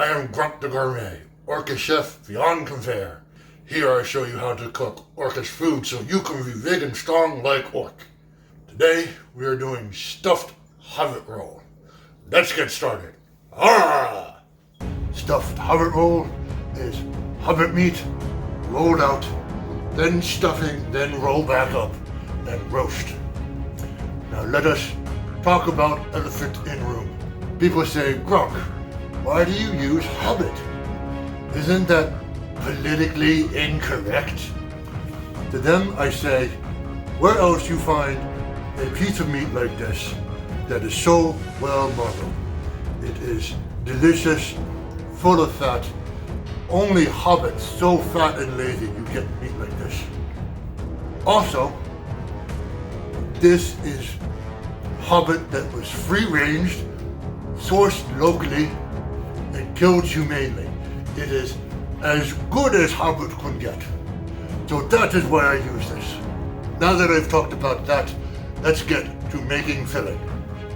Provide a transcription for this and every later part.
I am Gronk the Gore-May, orcish chef beyond compare. Here I show you how to cook orcish food so you can be big and strong like orc. Today we are doing stuffed Hobbit roll. Let's get started. Ah! Stuffed Hobbit roll is Hobbit meat rolled out, then stuffing, then roll back up, then roast. Now let us talk about elephant in room. People say, Gronk, why do you use Hobbit? Isn't that politically incorrect? To them I say, where else you find a piece of meat like this that is so well modeled? It is delicious, full of fat. Only hobbits so fat and lazy you get meat like this. Also, this is Hobbit that was free-ranged, sourced locally, and killed humanely. It is as good as Hobbit could get. So that is why I use this. Now that I've talked about that, let's get to making filling.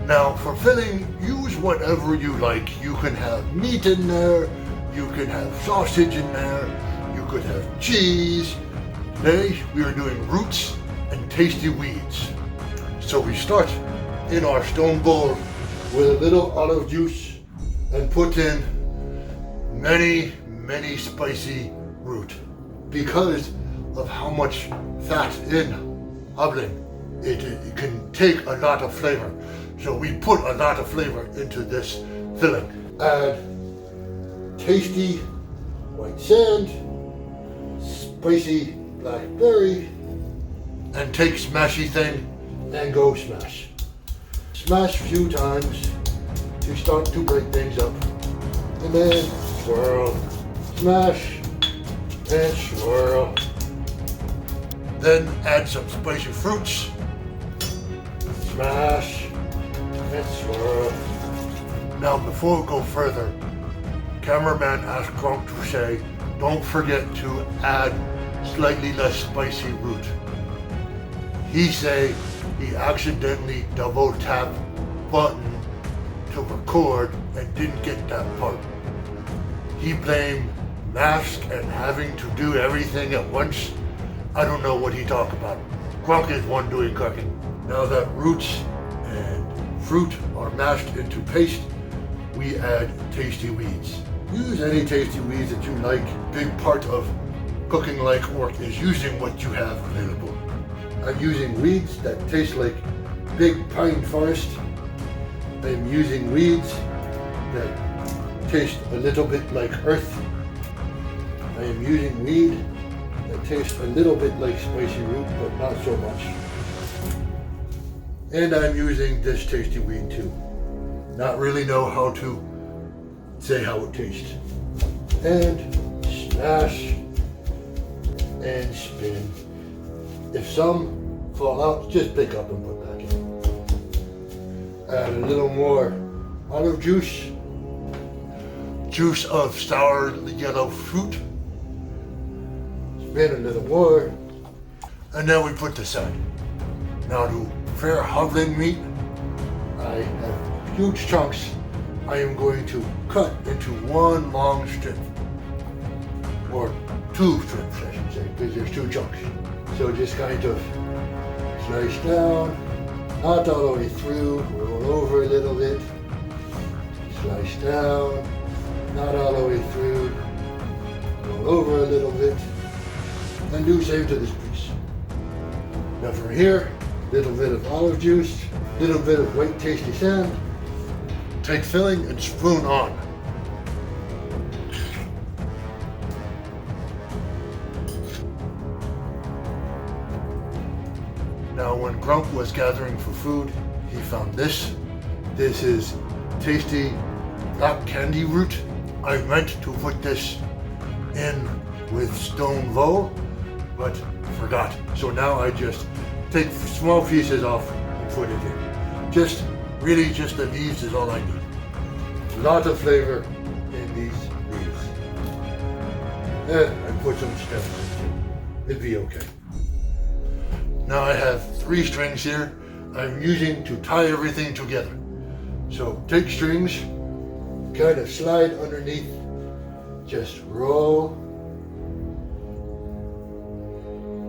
Now for filling, use whatever you like. You can have meat in there, you can have sausage in there, you could have cheese. Today we are doing roots and tasty weeds. So we start in our stone bowl with a little olive juice and put in many spicy root. Because of how much fat in hobbling, it can take a lot of flavor. So we put a lot of flavor into this filling. Add tasty white sand, spicy blackberry, and take smashy thing and go smash. Smash a few times to start to break things up. And then swirl, smash, and swirl. Then add some spicy fruits. Smash, and swirl. Now before we go further, cameraman asked Gronk to say, don't forget to add slightly less spicy root. He say he accidentally double tapped button to record and didn't get that part. He blamed mask and having to do everything at once. I don't know what he talked about. Gronk is one doing cooking. Now that roots and fruit are mashed into paste, we add tasty weeds. Use any tasty weeds that you like. Big part of cooking like orc is using what you have available. I'm using weeds that taste like big pine forest. I'm using weeds that taste a little bit like earth. I am using weed that tastes a little bit like spicy root, but not so much. And I'm using this tasty weed too. Not really know how to say how it tastes. And smash and spin. If some fall out, just pick up and put back in. Add a little more olive juice, juice of sour yellow fruit. Spin a little more, and then we put this on. Now to prepare hobbling meat, I have huge chunks. I am going to cut into one long strip, or two strips I should say, because there's two chunks. So just kind of slice down, not all the way through, roll over a little bit, slice down, not all the way through, roll over a little bit, and do the same to this piece. Now from here, little bit of olive juice, little bit of white tasty sand, take filling and spoon on. Now when Gronk was gathering for food, he found this. This is tasty black candy root. I meant to put this in with stone voe, but forgot. So now I just take small pieces off and put it in. Just the leaves is all I need. A lot of flavor in these leaves. And I put some stems in too. It'd be okay. Now I have 3 strings here I'm using to tie everything together. So take strings, kind of slide underneath, just roll,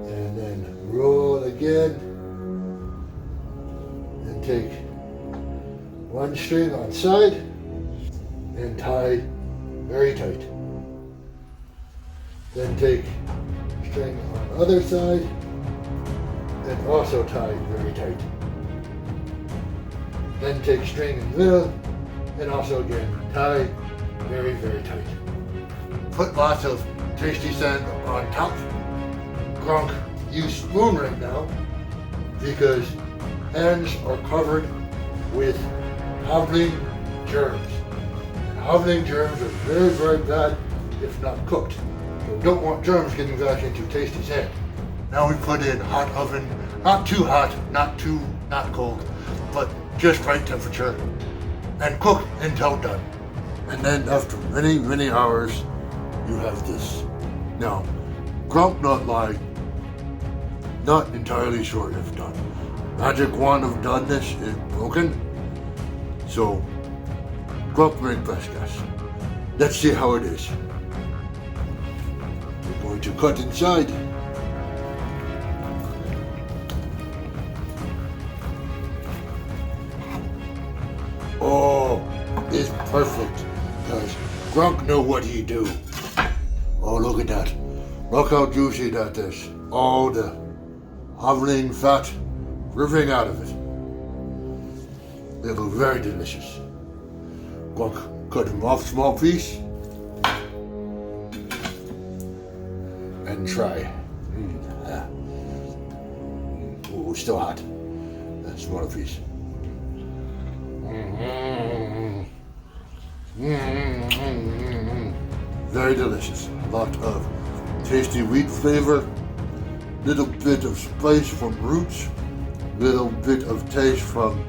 and then roll again, and take one string on side and tie very tight. Then take string on other side and also tie very tight. Then take string in the middle and also again tie very, very tight. Put lots of tasty sand on top. Gronk, use spoon right now because hands are covered with hobbling germs. And hobbling germs are very, very bad if not cooked. So don't want germs getting back into tasty sand. Now we put in hot oven, not too hot, not cold, but just right temperature, and cook until done. And then after many, many hours, you have this. Now, Gronk not lie, not entirely sure if done. Magic wand of doneness is broken, so Gronk make best guess. Let's see how it is. We're going to cut inside. Oh, it's perfect, because Gronk know what he do. Oh, look at that. Look how juicy that is. All the hovering fat dripping out of it. They look very delicious. Gronk cut them off small piece and try. Oh, still hot. That smaller piece. Very delicious. A lot of tasty wheat flavor, little bit of spice from roots, little bit of taste from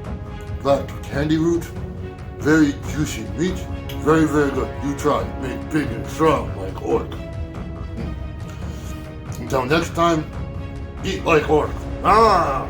black candy root. Very juicy meat. Very, very good. You try. Make big and strong like orc. Until next time, eat like orc. Ah!